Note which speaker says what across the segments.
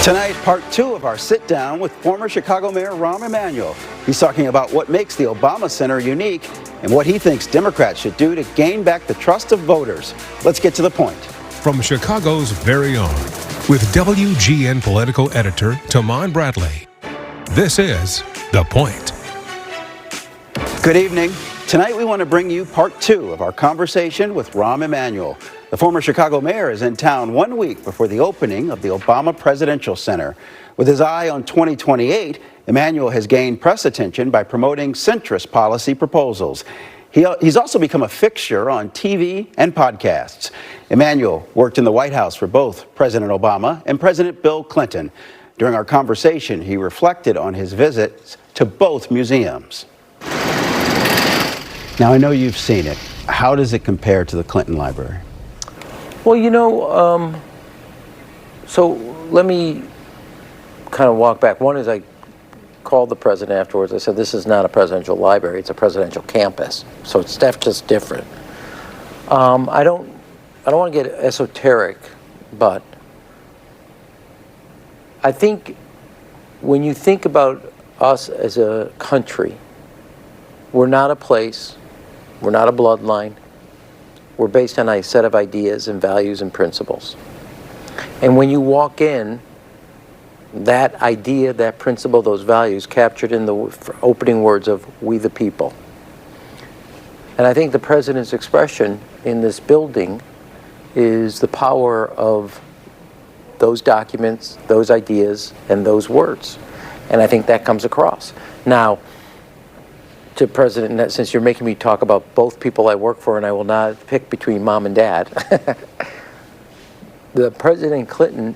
Speaker 1: Tonight, part 2 of our sit-down with former Chicago Mayor Rahm Emanuel. He's talking about what makes the Obama Center unique and what he thinks Democrats should do to gain back the trust of voters. Let's get to the point.
Speaker 2: From Chicago's very own, with WGN political editor Tamon Bradley, this is The Point.
Speaker 1: Good evening. Tonight we want to bring you part 2 of our conversation with Rahm Emanuel. The former Chicago mayor is in town 1 week before the opening of the Obama Presidential Center. With his eye on 2028, Emanuel has gained press attention by promoting centrist policy proposals. He's also become a fixture on TV and podcasts. Emanuel worked in the White House for both President Obama and President Bill Clinton. During our conversation, he reflected on his visits to both museums. Now, I know you've seen it. How does it compare to the Clinton Library?
Speaker 3: Well, you know, so let me kind of walk back. One is I called the president afterwards. I said, this is not a presidential library, it's a presidential campus. So it's just different. I don't want to get esoteric, but I think when you think about us as a country, we're not a place, we're not a bloodline. We're based on a set of ideas and values and principles. And when you walk in, that idea, that principle, those values captured in the opening words of "We the People." And I think the president's expression in this building is the power of those documents, those ideas, and those words. And I think that comes across. Now, to President, since you're making me talk about both people I work for, and I will not pick between mom and dad, the President Clinton,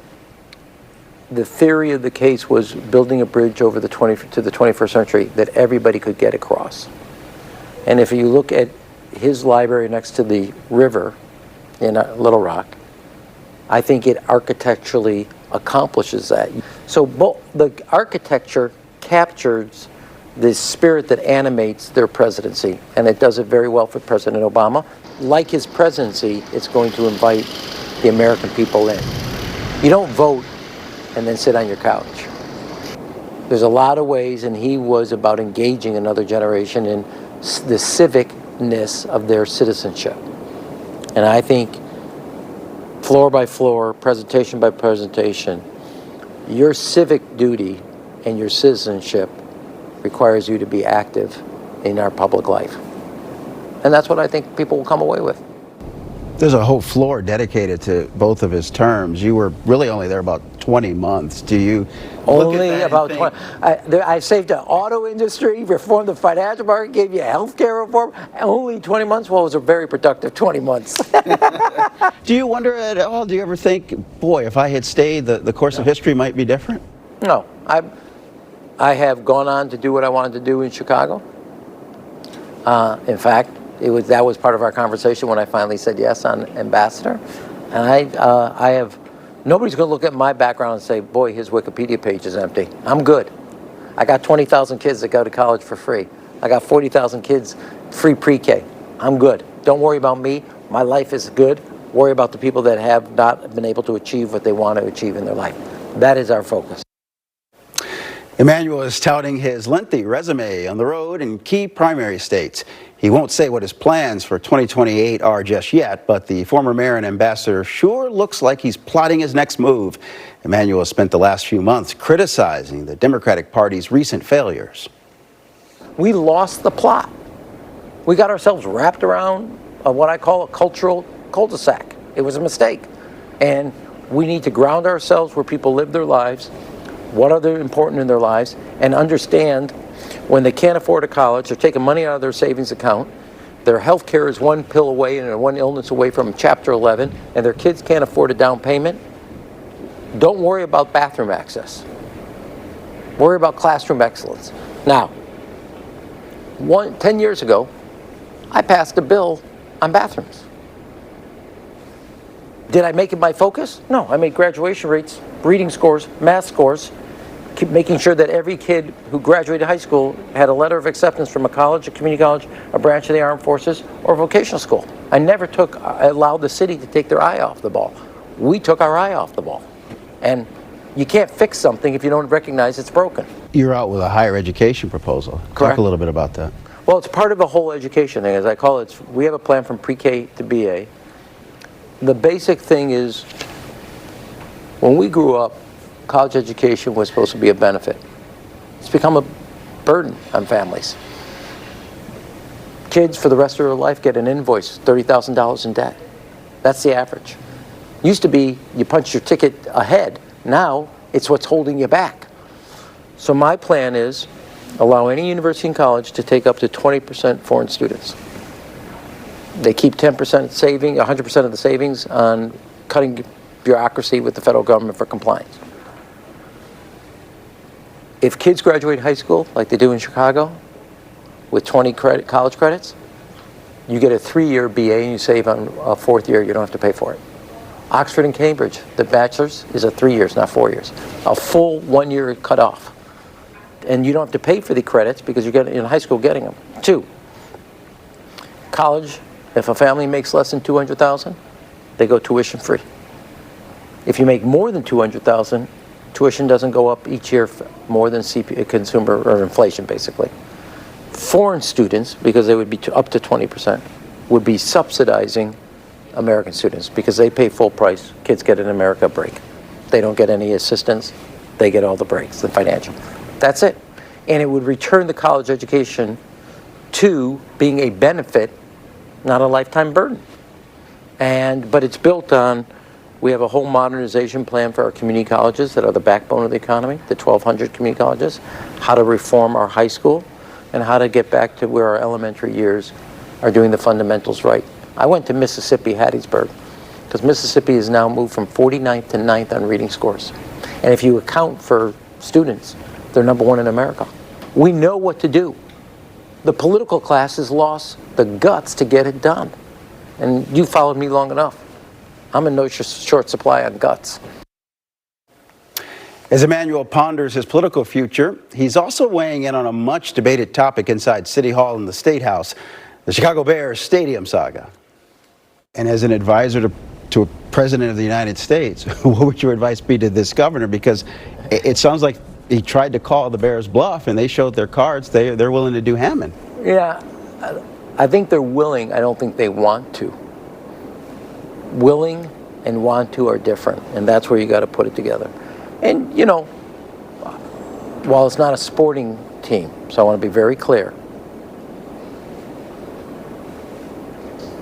Speaker 3: the theory of the case was building a bridge over to the 21st century that everybody could get across. And if you look at his library next to the river in Little Rock, I think it architecturally accomplishes that. So the architecture captures the spirit that animates their presidency, and it does it very well for President Obama. Like his presidency, it's going to invite the American people in. You don't vote and then sit on your couch. There's a lot of ways, and he was about engaging another generation in the civicness of their citizenship. And I think floor by floor, presentation by presentation, your civic duty and your citizenship requires you to be active in our public life. And that's what I think people will come away with.
Speaker 1: There's a whole floor dedicated to both of his terms. You were really only there about 20 months. Do you
Speaker 3: only about 20? I saved the auto industry, reformed the financial market, gave you a healthcare reform. Only 20 months? Well, it was a very productive 20 months.
Speaker 1: Do you wonder at all, do you ever think, boy, if I had stayed, the course of history might be different?
Speaker 3: No. I have gone on to do what I wanted to do in Chicago. In fact, that was part of our conversation when I finally said yes on ambassador. And nobody's going to look at my background and say, boy, his Wikipedia page is empty. I'm good. I got 20,000 kids that go to college for free. I got 40,000 kids free pre-K. I'm good. Don't worry about me. My life is good. Worry about the people that have not been able to achieve what they want to achieve in their life. That is our focus.
Speaker 1: Emanuel is touting his lengthy resume on the road in key primary states. He won't say what his plans for 2028 are just yet, but the former mayor and ambassador sure looks like he's plotting his next move. Emanuel spent the last few months criticizing the Democratic Party's recent failures.
Speaker 3: We lost the plot. We got ourselves wrapped around what I call a cultural cul-de-sac. It was a mistake. And we need to ground ourselves where people live their lives, what are important in their lives, and understand when they can't afford a college, they're taking money out of their savings account, their health care is one pill away and one illness away from Chapter 11, and their kids can't afford a down payment. Don't worry about bathroom access. Worry about classroom excellence. Now, 10 years ago, I passed a bill on bathrooms. Did I make it my focus? No, I made graduation rates, reading scores, math scores, keep making sure that every kid who graduated high school had a letter of acceptance from a college, a community college, a branch of the armed forces, or vocational school. I never allowed the city to take their eye off the ball. We took our eye off the ball. And You can't fix something if you don't recognize it's broken.
Speaker 1: You're out with a higher education proposal. Talk
Speaker 3: Correct.
Speaker 1: a little bit about that.
Speaker 3: Well, it's part of the whole education thing, as I call it. We have a plan from pre-K to BA. The basic thing is, when we grew up, college education was supposed to be a benefit. It's become a burden on families. Kids, for the rest of their life, get an invoice, $30,000 in debt. That's the average. Used to be, you punch your ticket ahead. Now, it's what's holding you back. So my plan is, allow any university and college to take up to 20% foreign students. They keep 10% saving, 100% of the savings on cutting bureaucracy with the federal government for compliance. If kids graduate high school, like they do in Chicago, with 20 college credits, you get a 3-year BA and you save on a 4th year, you don't have to pay for it. Oxford and Cambridge, the bachelor's is a 3 years, not 4 years. A full 1 year cut off. And you don't have to pay for the credits because you're in high school getting them. 2, college, if a family makes less than $200,000, they go tuition free. If you make more than $200,000, tuition doesn't go up each year more than consumer or inflation, basically. Foreign students, because they would be up to 20%, would be subsidizing American students because they pay full price. Kids get an America break. They don't get any assistance. They get all the breaks, the financial. That's it. And it would return the college education to being a benefit, not a lifetime burden. But it's built on, we have a whole modernization plan for our community colleges that are the backbone of the economy, the 1,200 community colleges, how to reform our high school, and how to get back to where our elementary years are doing the fundamentals right. I went to Mississippi, Hattiesburg, because Mississippi has now moved from 49th to 9th on reading scores. And if you account for students, they're number 1 in America. We know what to do. The political class has lost the guts to get it done. And you followed me long enough. I'm in no short supply on guts.
Speaker 1: As Emanuel ponders his political future, he's also weighing in on a much debated topic inside City Hall and the State House, the Chicago Bears stadium saga. And as an advisor to a president of the United States, what would your advice be to this governor? Because it sounds like he tried to call the Bears bluff and they showed their cards. They're willing to do Hammond.
Speaker 3: Yeah, I think they're willing. I don't think they want to. Willing and want to are different, and that's where you got to put it together. And, you know, while it's not a sporting team, so I want to be very clear,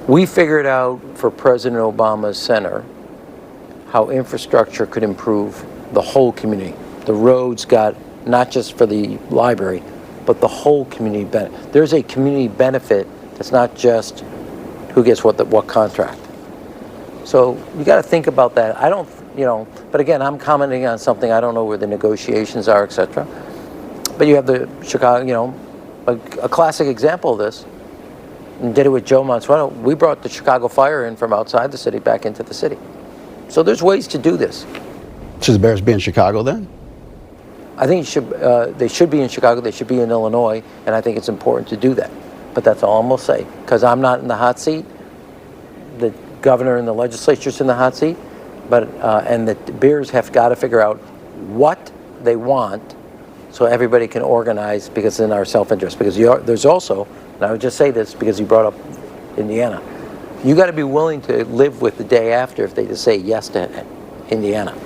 Speaker 3: we figured out for President Obama's center how infrastructure could improve the whole community. The roads got, not just for the library, but the whole community benefit. There's a community benefit that's not just who gets what contract. So you got to think about that. I don't, but again, I'm commenting on something, I don't know where the negotiations are, etc. But you have the Chicago, a classic example of this, and did it with Joe Mansueto. We brought the Chicago Fire in from outside the city back into the city. So there's ways to do this.
Speaker 1: Should the Bears be in Chicago then?
Speaker 3: I think they should be in Chicago, they should be in Illinois, and I think it's important to do that. But that's all I'm going to say, because I'm not in the hot seat. The governor and the legislature's in the hot seat, and the Bears have got to figure out what they want so everybody can organize, because it's in our self-interest. Because there's also, and I would just say this because you brought up Indiana, you got to be willing to live with the day after if they just say yes to Indiana.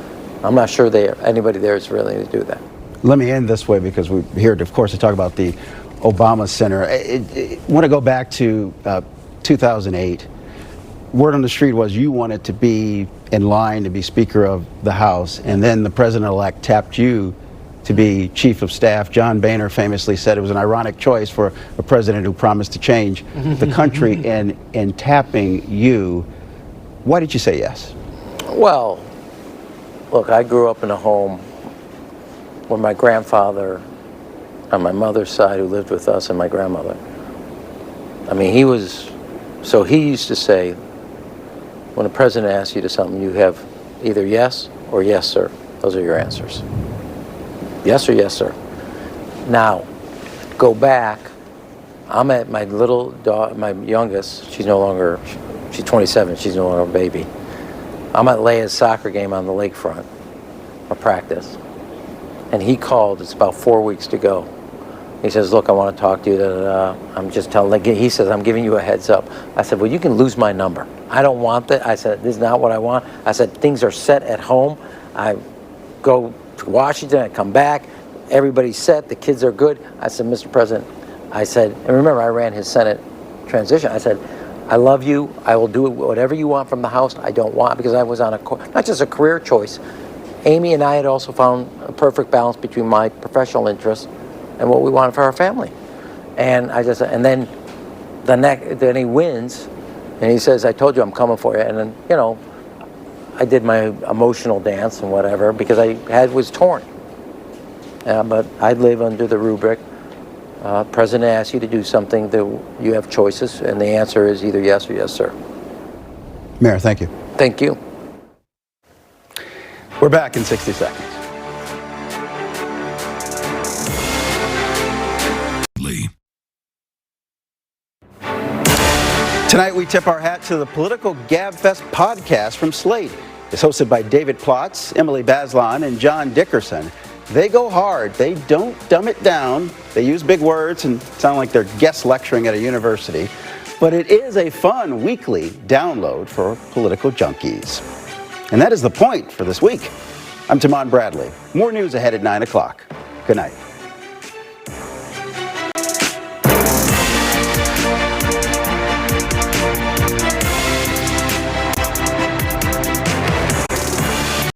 Speaker 3: I'm not sure anybody there is willing to do that.
Speaker 1: Let me end this way, because we're here, of course, to talk about the Obama Center. I want to go back to 2008. Word on the street was you wanted to be in line to be Speaker of the House, and then the President-elect tapped you to be Chief of Staff. John Boehner famously said it was an ironic choice for a president who promised to change the country, in tapping you. Why did you say yes?
Speaker 3: Well, look, I grew up in a home where my grandfather, on my mother's side, who lived with us, and my grandmother, I mean, he used to say, when a president asks you to something, you have either yes or yes, sir. Those are your answers. Yes or yes, sir. Now, go back. I'm at my little daughter, my youngest, she's 27, she's no longer a baby. I'm at Leia's soccer game on the lakefront. a practice. And he called, it's about 4 weeks to go. He says, look, I want to talk to you. I'm just telling, he says, I'm giving you a heads up. I said, well, you can lose my number. I don't want that. I said, this is not what I want. I said, things are set at home. I go to Washington, I come back, everybody's set, the kids are good. I said, Mr. President, I said, and remember, I ran his Senate transition. I said, I love you. I will do whatever you want from the House. I don't want, because I was on not just a career choice. Amy and I had also found a perfect balance between my professional interests and what we wanted for our family. And then he wins, and he says, I told you I'm coming for you. And then, you know, I did my emotional dance and whatever, because was torn. But I live under the rubric, President asks you to do something, that you have choices, and the answer is either yes or yes, sir.
Speaker 1: Mayor, thank you.
Speaker 3: Thank you.
Speaker 1: We're back in 60 seconds. Tonight, we tip our hat to the Political Gabfest podcast from Slate. It's hosted by David Plotz, Emily Bazelon, and John Dickerson. They go hard. They don't dumb it down. They use big words and sound like they're guest lecturing at a university. But it is a fun weekly download for political junkies. And that is the point for this week. I'm Tamon Bradley. More news ahead at 9 o'clock. Good night.